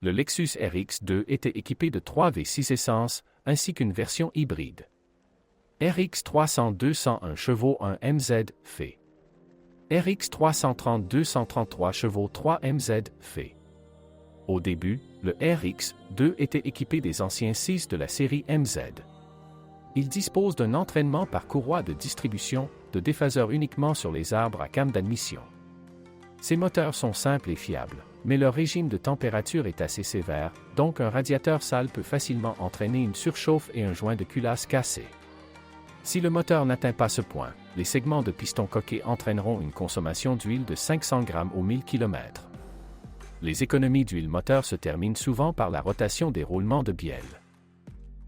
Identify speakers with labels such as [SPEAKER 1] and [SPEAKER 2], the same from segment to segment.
[SPEAKER 1] Le Lexus RX2 était équipé de 3 V6 essence, ainsi qu'une version hybride. RX 300 201 chevaux 1 MZ fait. RX 330 233 chevaux 3 MZ fait. Au début, le RX2 était équipé des anciens 6 de la série MZ. Il dispose d'un entraînement par courroie de distribution, de déphaseur uniquement sur les arbres à cam d'admission. Ces moteurs sont simples et fiables, mais leur régime de température est assez sévère, donc un radiateur sale peut facilement entraîner une surchauffe et un joint de culasse cassé. Si le moteur n'atteint pas ce point, les segments de piston coquet entraîneront une consommation d'huile de 500 g au 1000 km. Les économies d'huile moteur se terminent souvent par la rotation des roulements de bielle.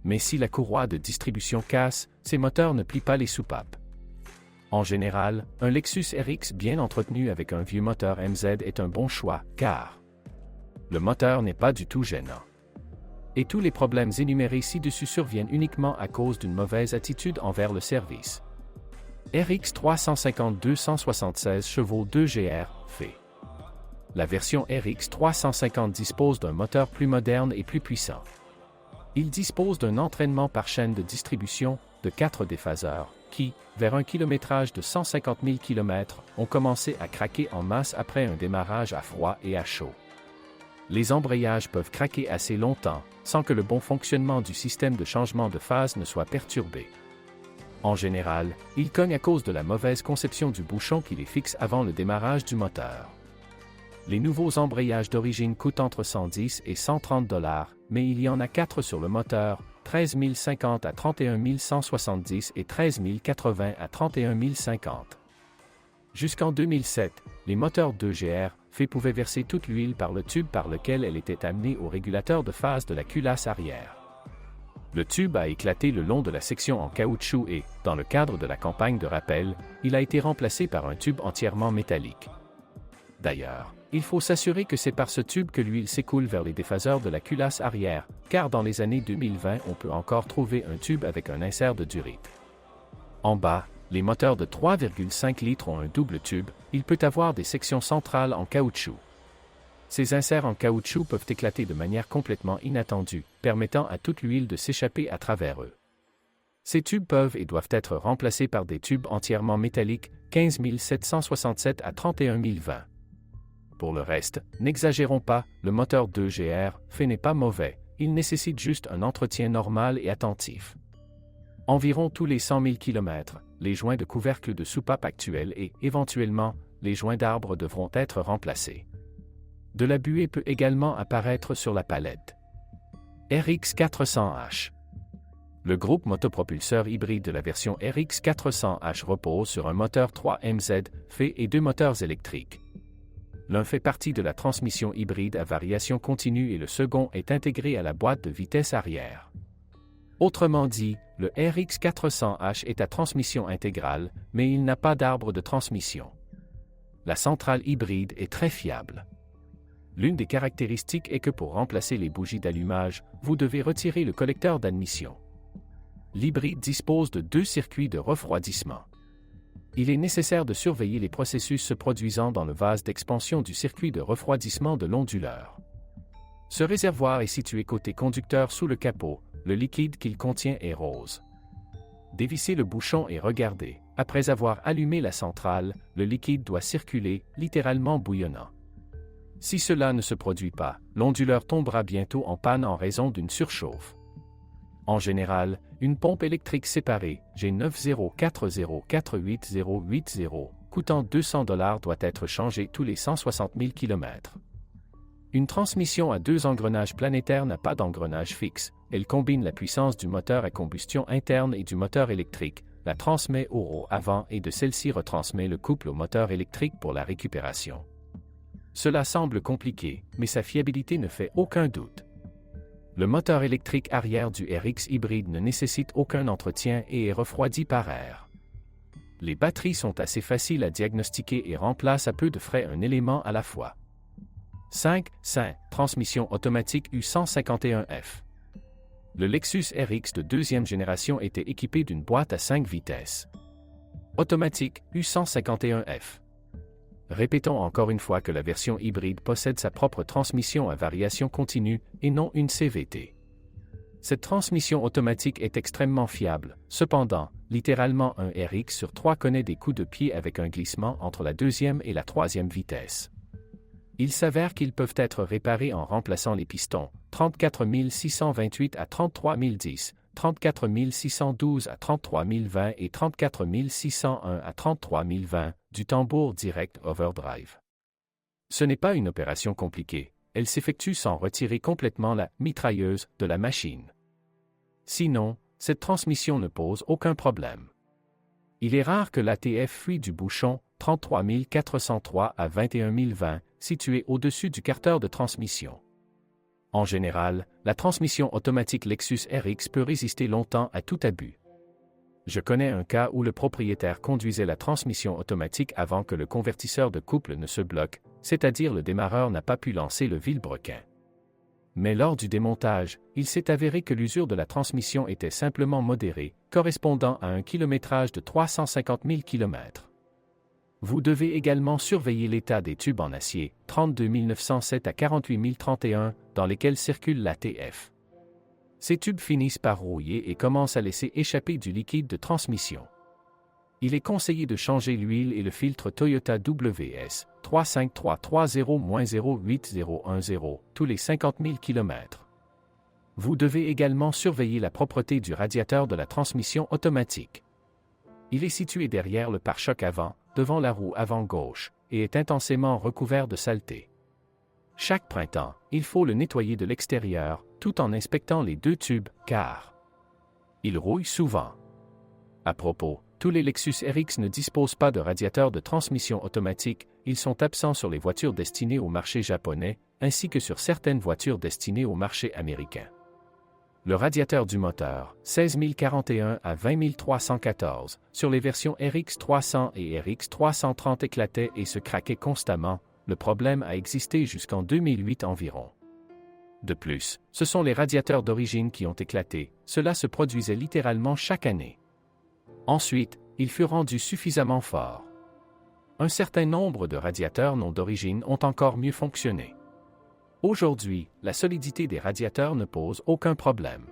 [SPEAKER 1] Mais si la courroie de distribution casse, ces moteurs ne plient pas les soupapes. En général, un Lexus RX bien entretenu avec un vieux moteur MZ est un bon choix, car le moteur n'est pas du tout gênant. Et tous les problèmes énumérés ci-dessus surviennent uniquement à cause d'une mauvaise attitude envers le service. RX 350 276 chevaux 2 GR fait. La version RX 350 dispose d'un moteur plus moderne et plus puissant. Il dispose d'un entraînement par chaîne de distribution de 4 déphaseurs, qui, vers un kilométrage de 150 000 km, ont commencé à craquer en masse après un démarrage à froid et à chaud. Les embrayages peuvent craquer assez longtemps, sans que le bon fonctionnement du système de changement de phase ne soit perturbé. En général, ils cognent à cause de la mauvaise conception du bouchon qui les fixe avant le démarrage du moteur. Les nouveaux embrayages d'origine coûtent entre 110 et 130 $, mais il y en a 4 sur le moteur, 13 050 à 31 170 et 13 080 à 31 050. Jusqu'en 2007, les moteurs 2GR pouvaient verser toute l'huile par le tube par lequel elle était amenée au régulateur de phase de la culasse arrière. Le tube a éclaté le long de la section en caoutchouc et, dans le cadre de la campagne de rappel, il a été remplacé par un tube entièrement métallique. D'ailleurs, il faut s'assurer que c'est par ce tube que l'huile s'écoule vers les déphaseurs de la culasse arrière, car dans les années 2020 on peut encore trouver un tube avec un insert de durite. En bas, les moteurs de 3,5 litres ont un double tube, il peut avoir des sections centrales en caoutchouc. Ces inserts en caoutchouc peuvent éclater de manière complètement inattendue, permettant à toute l'huile de s'échapper à travers eux. Ces tubes peuvent et doivent être remplacés par des tubes entièrement métalliques, 15 767 à 31 020. Pour le reste, n'exagérons pas, le moteur 2GR n'est pas mauvais, il nécessite juste un entretien normal et attentif. Environ tous les 100 000 km, les joints de couvercle de soupape actuels et, éventuellement, les joints d'arbre devront être remplacés. De la buée peut également apparaître sur la palette. RX 400H. Le groupe motopropulseur hybride de la version RX 400H repose sur un moteur 3MZ et 2 moteurs électriques. L'un fait partie de la transmission hybride à variation continue et le second est intégré à la boîte de vitesse arrière. Autrement dit, le RX 400H est à transmission intégrale, mais il n'a pas d'arbre de transmission. La centrale hybride est très fiable. L'une des caractéristiques est que pour remplacer les bougies d'allumage, vous devez retirer le collecteur d'admission. L'hybride dispose de 2 circuits de refroidissement. Il est nécessaire de surveiller les processus se produisant dans le vase d'expansion du circuit de refroidissement de l'onduleur. Ce réservoir est situé côté conducteur sous le capot, le liquide qu'il contient est rose. Dévissez le bouchon et regardez, après avoir allumé la centrale, le liquide doit circuler, littéralement bouillonnant. Si cela ne se produit pas, l'onduleur tombera bientôt en panne en raison d'une surchauffe. En général, une pompe électrique séparée, G9040488080, coûtant 200 $, doit être changée tous les 160 000 km. Une transmission à 2 engrenages planétaires n'a pas d'engrenage fixe, elle combine la puissance du moteur à combustion interne et du moteur électrique, la transmet au roue avant et de celle-ci retransmet le couple au moteur électrique pour la récupération. Cela semble compliqué, mais sa fiabilité ne fait aucun doute. Le moteur électrique arrière du RX hybride ne nécessite aucun entretien et est refroidi par air. Les batteries sont assez faciles à diagnostiquer et remplacent à peu de frais un élément à la fois. 5. Transmission automatique U151F. Le Lexus RX de deuxième génération était équipé d'une boîte à 5 vitesses. Automatique U151F. Répétons encore une fois que la version hybride possède sa propre transmission à variation continue et non une CVT. Cette transmission automatique est extrêmement fiable. Cependant, littéralement un RX sur 3 connaît des coups de pied avec un glissement entre la deuxième et la troisième vitesse. Il s'avère qu'ils peuvent être réparés en remplaçant les pistons 34 628 à 33 010, 34 612 à 33 020 et 34 601 à 33 020 du tambour direct overdrive. Ce n'est pas une opération compliquée, elle s'effectue sans retirer complètement la mitrailleuse de la machine. Sinon, cette transmission ne pose aucun problème. Il est rare que l'ATF fuit du bouchon 33 403 à 21 020, situé au-dessus du carter de transmission. En général, la transmission automatique Lexus RX peut résister longtemps à tout abus. Je connais un cas où le propriétaire conduisait la transmission automatique avant que le convertisseur de couple ne se bloque, c'est-à-dire le démarreur n'a pas pu lancer le vilebrequin. Mais lors du démontage, il s'est avéré que l'usure de la transmission était simplement modérée, correspondant à un kilométrage de 350 000 km. Vous devez également surveiller l'état des tubes en acier, 32 907 à 48 031, dans lesquels circule l'ATF. Ces tubes finissent par rouiller et commencent à laisser échapper du liquide de transmission. Il est conseillé de changer l'huile et le filtre Toyota WS 35330-08010 tous les 50 000 km. Vous devez également surveiller la propreté du radiateur de la transmission automatique. Il est situé derrière le pare-choc avant, devant la roue avant gauche, et est intensément recouvert de saleté. Chaque printemps, il faut le nettoyer de l'extérieur, tout en inspectant les deux tubes, car il rouille souvent. À propos, tous les Lexus RX ne disposent pas de radiateur de transmission automatique, ils sont absents sur les voitures destinées au marché japonais, ainsi que sur certaines voitures destinées au marché américain. Le radiateur du moteur, 16 041 à 20 314, sur les versions RX 300 et RX 330 éclatait et se craquait constamment, le problème a existé jusqu'en 2008 environ. De plus, ce sont les radiateurs d'origine qui ont éclaté, cela se produisait littéralement chaque année. Ensuite, ils furent rendus suffisamment forts. Un certain nombre de radiateurs non d'origine ont encore mieux fonctionné. Aujourd'hui, la solidité des radiateurs ne pose aucun problème.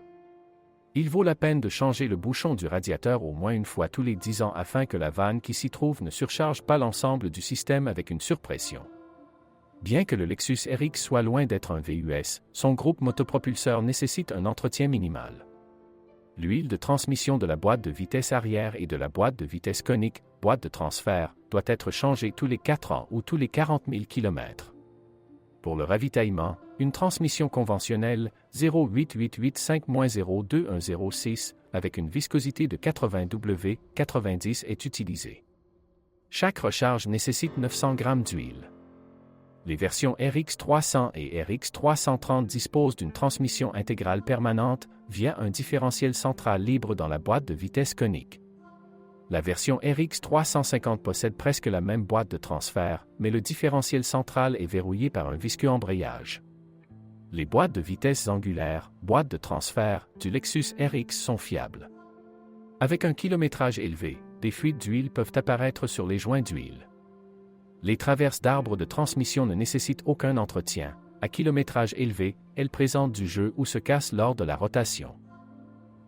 [SPEAKER 1] Il vaut la peine de changer le bouchon du radiateur au moins une fois tous les 10 ans afin que la vanne qui s'y trouve ne surcharge pas l'ensemble du système avec une surpression. Bien que le Lexus RX soit loin d'être un VUS, son groupe motopropulseur nécessite un entretien minimal. L'huile de transmission de la boîte de vitesse arrière et de la boîte de vitesse conique, boîte de transfert, doit être changée tous les 4 ans ou tous les 40 000 km. Pour le ravitaillement, une transmission conventionnelle 08885-02106 avec une viscosité de 80 W 90 est utilisée. Chaque recharge nécessite 900 g d'huile. Les versions RX 300 et RX 330 disposent d'une transmission intégrale permanente via un différentiel central libre dans la boîte de vitesse conique. La version RX 350 possède presque la même boîte de transfert, mais le différentiel central est verrouillé par un visqueux embrayage. Les boîtes de vitesse angulaires, boîtes de transfert, du Lexus RX sont fiables. Avec un kilométrage élevé, des fuites d'huile peuvent apparaître sur les joints d'huile. Les traverses d'arbres de transmission ne nécessitent aucun entretien. À kilométrage élevé, elles présentent du jeu ou se cassent lors de la rotation.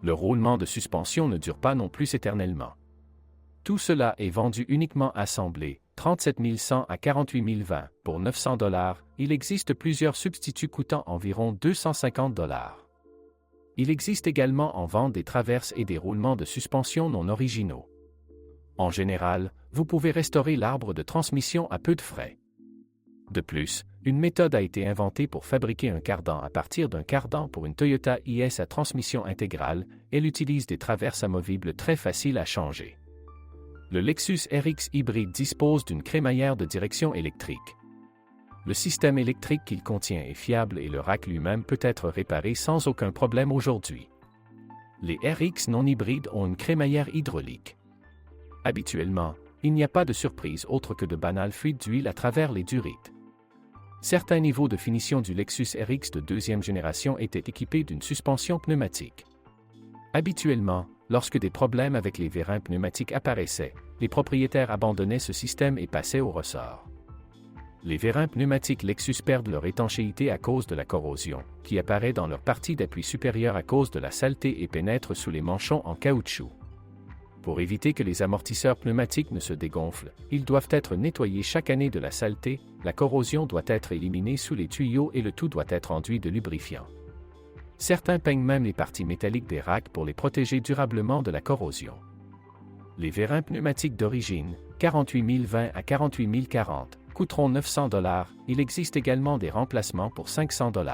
[SPEAKER 1] Le roulement de suspension ne dure pas non plus éternellement. Tout cela est vendu uniquement assemblé, 37 100 à 48 020 pour 900 $. Il existe plusieurs substituts coûtant environ 250 $. Il existe également en vente des traverses et des roulements de suspension non originaux. En général, vous pouvez restaurer l'arbre de transmission à peu de frais. De plus, une méthode a été inventée pour fabriquer un cardan à partir d'un cardan pour une Toyota IS à transmission intégrale. Elle utilise des traverses amovibles très faciles à changer. Le Lexus RX hybride dispose d'une crémaillère de direction électrique. Le système électrique qu'il contient est fiable et le rack lui-même peut être réparé sans aucun problème aujourd'hui. Les RX non hybrides ont une crémaillère hydraulique. Habituellement, il n'y a pas de surprise autre que de banales fuites d'huile à travers les durites. Certains niveaux de finition du Lexus RX de deuxième génération étaient équipés d'une suspension pneumatique. Habituellement, lorsque des problèmes avec les vérins pneumatiques apparaissaient, les propriétaires abandonnaient ce système et passaient au ressort. Les vérins pneumatiques Lexus perdent leur étanchéité à cause de la corrosion, qui apparaît dans leur partie d'appui supérieure à cause de la saleté et pénètre sous les manchons en caoutchouc. Pour éviter que les amortisseurs pneumatiques ne se dégonflent, ils doivent être nettoyés chaque année de la saleté, la corrosion doit être éliminée sous les tuyaux et le tout doit être enduit de lubrifiant. Certains peignent même les parties métalliques des racks pour les protéger durablement de la corrosion. Les vérins pneumatiques d'origine, 48020 à 48040, coûteront 900 $. Il existe également des remplacements pour 500 $.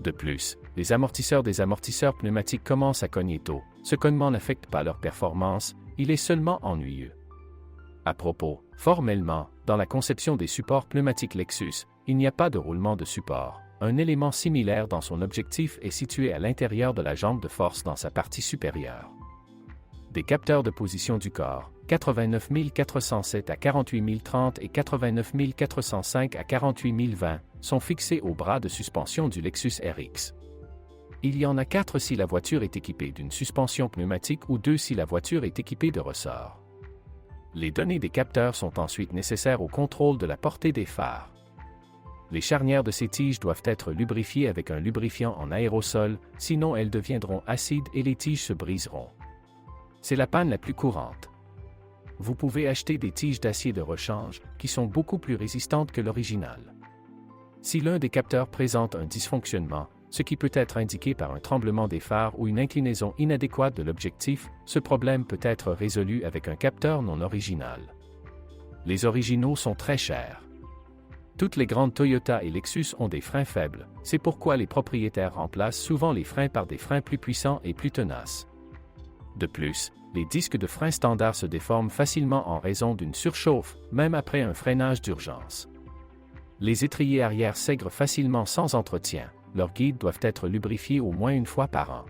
[SPEAKER 1] De plus, les amortisseurs des amortisseurs pneumatiques commencent à cogner tôt. Ce cognement n'affecte pas leur performance, il est seulement ennuyeux. À propos, formellement, dans la conception des supports pneumatiques Lexus, il n'y a pas de roulement de support. Un élément similaire dans son objectif est situé à l'intérieur de la jambe de force dans sa partie supérieure. Des capteurs de position du corps, 89 407 à 48 030 et 89 405 à 48 020, sont fixés au bras de suspension du Lexus RX. Il y en a 4 si la voiture est équipée d'une suspension pneumatique ou 2 si la voiture est équipée de ressorts. Les données des capteurs sont ensuite nécessaires au contrôle de la portée des phares. Les charnières de ces tiges doivent être lubrifiées avec un lubrifiant en aérosol, sinon elles deviendront acides et les tiges se briseront. C'est la panne la plus courante. Vous pouvez acheter des tiges d'acier de rechange, qui sont beaucoup plus résistantes que l'original. Si l'un des capteurs présente un dysfonctionnement, ce qui peut être indiqué par un tremblement des phares ou une inclinaison inadéquate de l'objectif, ce problème peut être résolu avec un capteur non original. Les originaux sont très chers. Toutes les grandes Toyota et Lexus ont des freins faibles, c'est pourquoi les propriétaires remplacent souvent les freins par des freins plus puissants et plus tenaces. De plus, les disques de frein standard se déforment facilement en raison d'une surchauffe, même après un freinage d'urgence. Les étriers arrière s'aigrent facilement sans entretien. Leurs guides doivent être lubrifiés au moins une fois par an.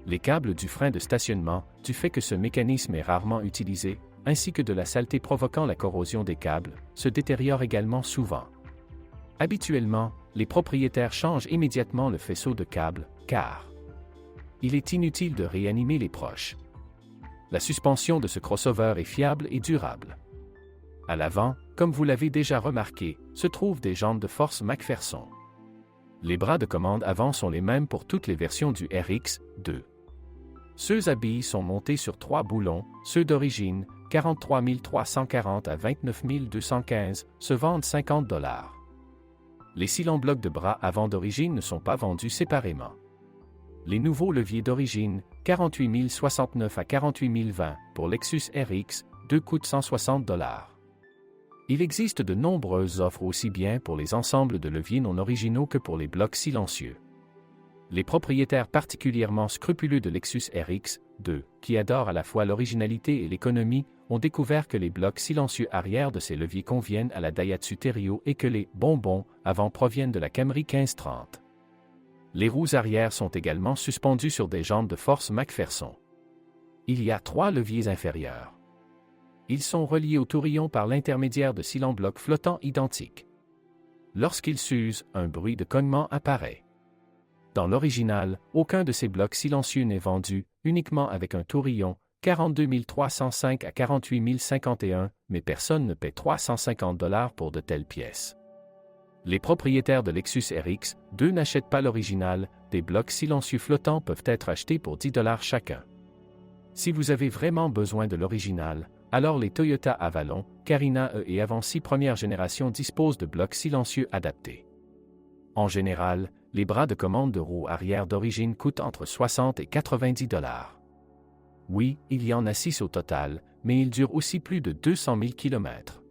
[SPEAKER 1] Les câbles du frein de stationnement, du fait que ce mécanisme est rarement utilisé, ainsi que de la saleté provoquant la corrosion des câbles, se détériorent également souvent. Habituellement, les propriétaires changent immédiatement le faisceau de câbles, car il est inutile de réanimer les proches. La suspension de ce crossover est fiable et durable. À l'avant, comme vous l'avez déjà remarqué, se trouvent des jantes de force McPherson. Les bras de commande avant sont les mêmes pour toutes les versions du RX-2. Ceux à billes sont montés sur 3 boulons, ceux d'origine, 43 340 à 29 215, se vendent 50 $. Les cylindres blocs de bras avant d'origine ne sont pas vendus séparément. Les nouveaux leviers d'origine, 48 069 à 48 020 pour Lexus RX-2 coûtent 160 $. Il existe de nombreuses offres aussi bien pour les ensembles de leviers non originaux que pour les blocs silencieux. Les propriétaires particulièrement scrupuleux de Lexus RX-2, qui adorent à la fois l'originalité et l'économie, ont découvert que les blocs silencieux arrière de ces leviers conviennent à la Daihatsu Terios et que les « bonbons » avant proviennent de la Camry 1530. Les roues arrière sont également suspendues sur des jantes de force McPherson. Il y a 3 leviers inférieurs. Ils sont reliés au tourillon par l'intermédiaire de cylindres blocs flottants identiques. Lorsqu'ils s'usent, un bruit de cognement apparaît. Dans l'original, aucun de ces blocs silencieux n'est vendu, uniquement avec un tourillon, 42 305 à 48 051, mais personne ne paie 350 $ pour de telles pièces. Les propriétaires de Lexus RX-2 n'achètent pas l'original, des blocs silencieux flottants peuvent être achetés pour 10 $ chacun. Si vous avez vraiment besoin de l'original, alors les Toyota Avalon, Carina E et Avanci première génération disposent de blocs silencieux adaptés. En général, les bras de commande de roues arrière d'origine coûtent entre 60 et 90 $. Oui, il y en a 6 au total, mais ils durent aussi plus de 200 000 km.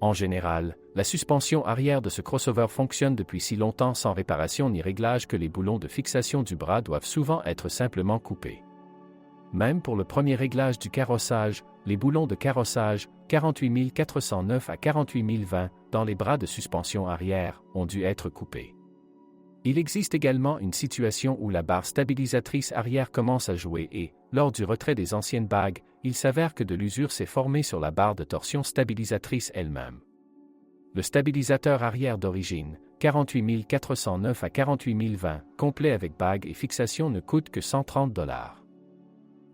[SPEAKER 1] En général, la suspension arrière de ce crossover fonctionne depuis si longtemps sans réparation ni réglage que les boulons de fixation du bras doivent souvent être simplement coupés. Même pour le premier réglage du carrossage, les boulons de carrossage, 48 409 à 48 020, dans les bras de suspension arrière, ont dû être coupés. Il existe également une situation où la barre stabilisatrice arrière commence à jouer et, lors du retrait des anciennes bagues, il s'avère que de l'usure s'est formée sur la barre de torsion stabilisatrice elle-même. Le stabilisateur arrière d'origine, 48 409 à 48 020, complet avec bague et fixation ne coûte que 130 $.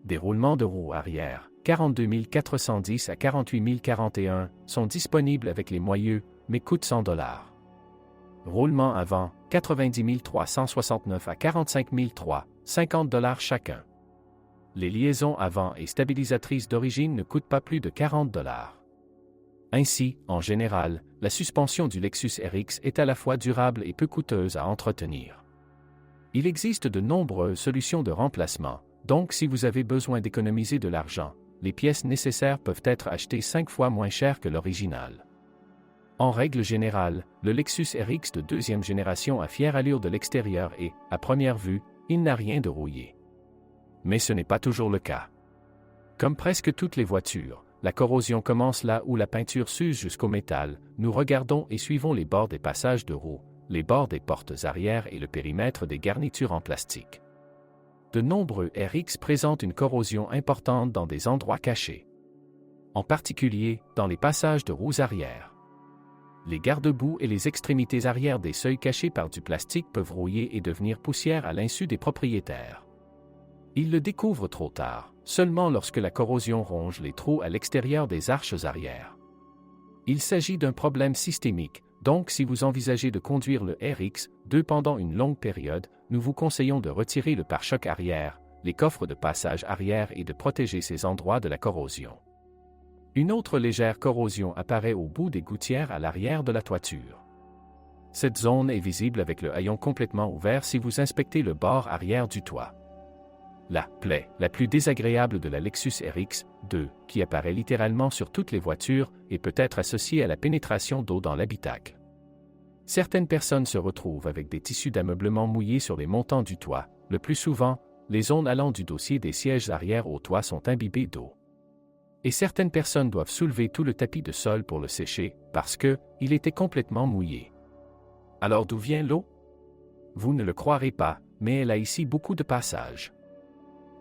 [SPEAKER 1] Des roulements de roues arrière, 42 410 à 48 041, sont disponibles avec les moyeux, mais coûtent 100 $. Roulement avant, 90 369 à 45 300, 50 $ chacun. Les liaisons avant et stabilisatrices d'origine ne coûtent pas plus de 40 $. Ainsi, en général, la suspension du Lexus RX est à la fois durable et peu coûteuse à entretenir. Il existe de nombreuses solutions de remplacement, donc si vous avez besoin d'économiser de l'argent, les pièces nécessaires peuvent être achetées 5 fois moins cher que l'original. En règle générale, le Lexus RX de deuxième génération a fière allure de l'extérieur et, à première vue, il n'a rien de rouillé. Mais ce n'est pas toujours le cas. Comme presque toutes les voitures, la corrosion commence là où la peinture s'use jusqu'au métal. Nous regardons et suivons les bords des passages de roues, les bords des portes arrière et le périmètre des garnitures en plastique. De nombreux RX présentent une corrosion importante dans des endroits cachés. En particulier, dans les passages de roues arrière. Les garde-boue et les extrémités arrière des seuils cachés par du plastique peuvent rouiller et devenir poussière à l'insu des propriétaires. Ils le découvrent trop tard, seulement lorsque la corrosion ronge les trous à l'extérieur des arches arrière. Il s'agit d'un problème systémique, donc si vous envisagez de conduire le RX2 pendant une longue période, nous vous conseillons de retirer le pare-choc arrière, les coffres de passage arrière et de protéger ces endroits de la corrosion. Une autre légère corrosion apparaît au bout des gouttières à l'arrière de la toiture. Cette zone est visible avec le haillon complètement ouvert si vous inspectez le bord arrière du toit. La plaie la plus désagréable de la Lexus RX2, qui apparaît littéralement sur toutes les voitures, est peut-être associée à la pénétration d'eau dans l'habitacle. Certaines personnes se retrouvent avec des tissus d'ameublement mouillés sur les montants du toit. Le plus souvent, les zones allant du dossier des sièges arrière au toit sont imbibées d'eau. Et certaines personnes doivent soulever tout le tapis de sol pour le sécher, parce que il était complètement mouillé. Alors d'où vient l'eau? Vous ne le croirez pas, mais elle a ici beaucoup de passages.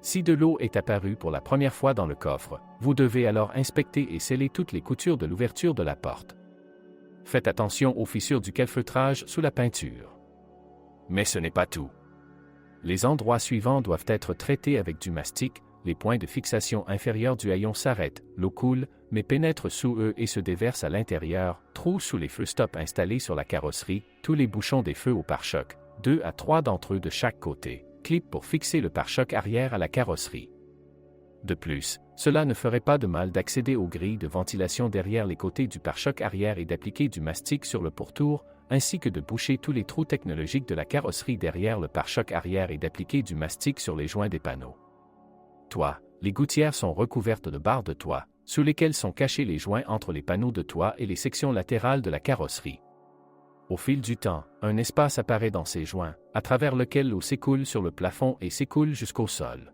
[SPEAKER 1] Si de l'eau est apparue pour la première fois dans le coffre, vous devez alors inspecter et sceller toutes les coutures de l'ouverture de la porte. Faites attention aux fissures du calfeutrage sous la peinture. Mais ce n'est pas tout. Les endroits suivants doivent être traités avec du mastic, les points de fixation inférieurs du haillon s'arrêtent, l'eau coule, mais pénètre sous eux et se déverse à l'intérieur, trous sous les feux stop installés sur la carrosserie, tous les bouchons des feux au pare-choc, 2 à 3 d'entre eux de chaque côté. Clip pour fixer le pare-choc arrière à la carrosserie. De plus, cela ne ferait pas de mal d'accéder aux grilles de ventilation derrière les côtés du pare-choc arrière et d'appliquer du mastic sur le pourtour, ainsi que de boucher tous les trous technologiques de la carrosserie derrière le pare-choc arrière et d'appliquer du mastic sur les joints des panneaux. Toit. Les gouttières sont recouvertes de barres de toit, sous lesquelles sont cachés les joints entre les panneaux de toit et les sections latérales de la carrosserie. Au fil du temps, un espace apparaît dans ces joints, à travers lequel l'eau s'écoule sur le plafond et s'écoule jusqu'au sol.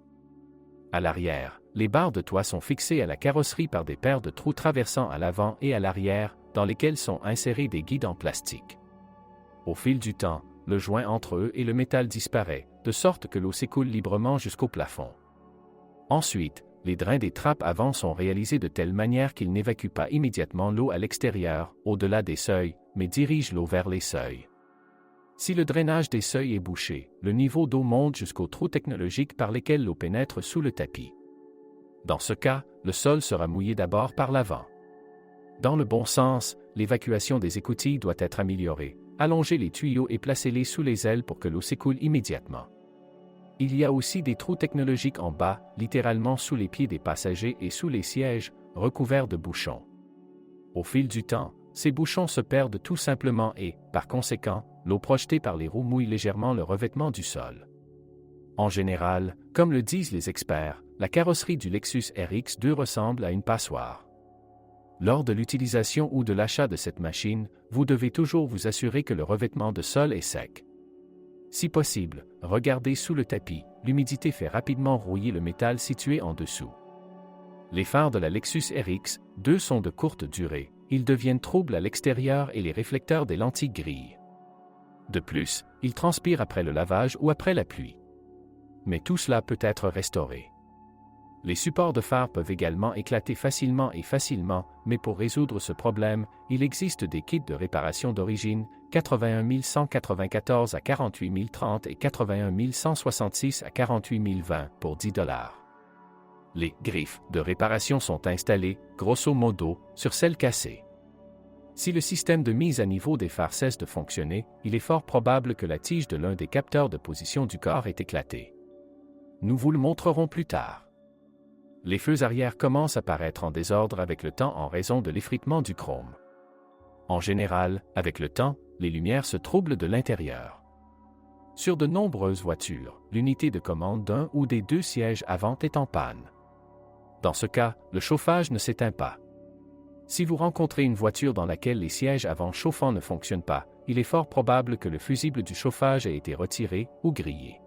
[SPEAKER 1] À l'arrière, les barres de toit sont fixées à la carrosserie par des paires de trous traversant à l'avant et à l'arrière, dans lesquels sont insérés des guides en plastique. Au fil du temps, le joint entre eux et le métal disparaît, de sorte que l'eau s'écoule librement jusqu'au plafond. Ensuite, les drains des trappes avant sont réalisés de telle manière qu'ils n'évacuent pas immédiatement l'eau à l'extérieur, au-delà des seuils, mais dirigent l'eau vers les seuils. Si le drainage des seuils est bouché, le niveau d'eau monte jusqu'aux trous technologiques par lesquels l'eau pénètre sous le tapis. Dans ce cas, le sol sera mouillé d'abord par l'avant. Dans le bon sens, l'évacuation des écoutilles doit être améliorée. Allongez les tuyaux et placez-les sous les ailes pour que l'eau s'écoule immédiatement. Il y a aussi des trous technologiques en bas, littéralement sous les pieds des passagers et sous les sièges, recouverts de bouchons. Au fil du temps, ces bouchons se perdent tout simplement et, par conséquent, l'eau projetée par les roues mouille légèrement le revêtement du sol. En général, comme le disent les experts, la carrosserie du Lexus RX2 ressemble à une passoire. Lors de l'utilisation ou de l'achat de cette machine, vous devez toujours vous assurer que le revêtement de sol est sec. Si possible, regardez sous le tapis, l'humidité fait rapidement rouiller le métal situé en dessous. Les phares de la Lexus RX2 sont de courte durée, ils deviennent troubles à l'extérieur et les réflecteurs des lentilles grillent. De plus, ils transpirent après le lavage ou après la pluie. Mais tout cela peut être restauré. Les supports de phares peuvent également éclater facilement, mais pour résoudre ce problème, il existe des kits de réparation d'origine, 81 194 à 48 030 et 81 166 à 48 020 pour $10. Les griffes de réparation sont installées, grosso modo, sur celles cassées. Si le système de mise à niveau des phares cesse de fonctionner, il est fort probable que la tige de l'un des capteurs de position du corps est éclatée. Nous vous le montrerons plus tard. Les feux arrière commencent à paraître en désordre avec le temps en raison de l'effritement du chrome. En général, avec le temps, les lumières se troublent de l'intérieur. Sur de nombreuses voitures, l'unité de commande d'un ou des deux sièges avant est en panne. Dans ce cas, le chauffage ne s'éteint pas. Si vous rencontrez une voiture dans laquelle les sièges avant chauffants ne fonctionnent pas, il est fort probable que le fusible du chauffage ait été retiré ou grillé.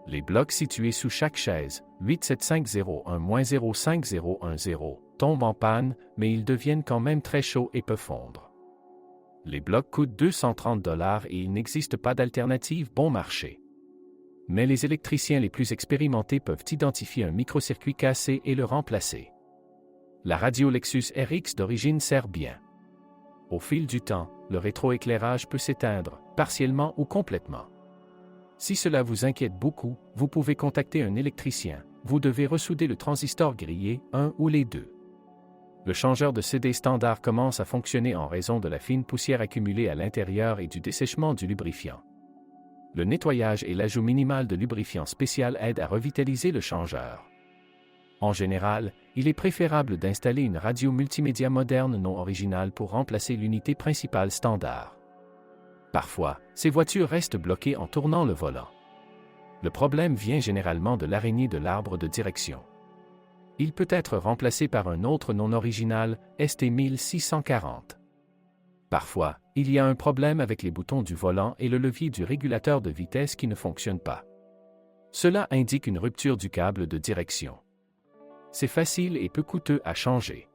[SPEAKER 1] Les blocs situés sous chaque chaise, 87501-05010, tombent en panne, mais ils deviennent quand même très chauds et peuvent fondre. Les blocs coûtent 230 $ et il n'existe pas d'alternative bon marché. Mais les électriciens les plus expérimentés peuvent identifier un microcircuit cassé et le remplacer. La radio Lexus RX d'origine sert bien. Au fil du temps, le rétroéclairage peut s'éteindre, partiellement ou complètement. Si cela vous inquiète beaucoup, vous pouvez contacter un électricien. Vous devez ressouder le transistor grillé, un ou les deux. Le changeur de CD standard commence à fonctionner en raison de la fine poussière accumulée à l'intérieur et du dessèchement du lubrifiant. Le nettoyage et l'ajout minimal de lubrifiant spécial aident à revitaliser le changeur. En général, il est préférable d'installer une radio multimédia moderne non originale pour remplacer l'unité principale standard. Parfois, ces voitures restent bloquées en tournant le volant. Le problème vient généralement de l'araignée de l'arbre de direction. Il peut être remplacé par un autre non original, ST1640. Parfois, il y a un problème avec les boutons du volant et le levier du régulateur de vitesse qui ne fonctionne pas. Cela indique une rupture du câble de direction. C'est facile et peu coûteux à changer.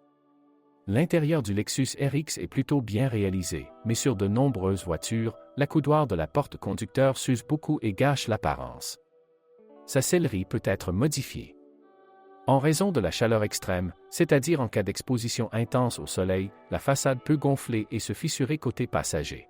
[SPEAKER 1] L'intérieur du Lexus RX est plutôt bien réalisé, mais sur de nombreuses voitures, l'accoudoir de la porte conducteur s'use beaucoup et gâche l'apparence. Sa sellerie peut être modifiée. En raison de la chaleur extrême, c'est-à-dire en cas d'exposition intense au soleil, la façade peut gonfler et se fissurer côté passager.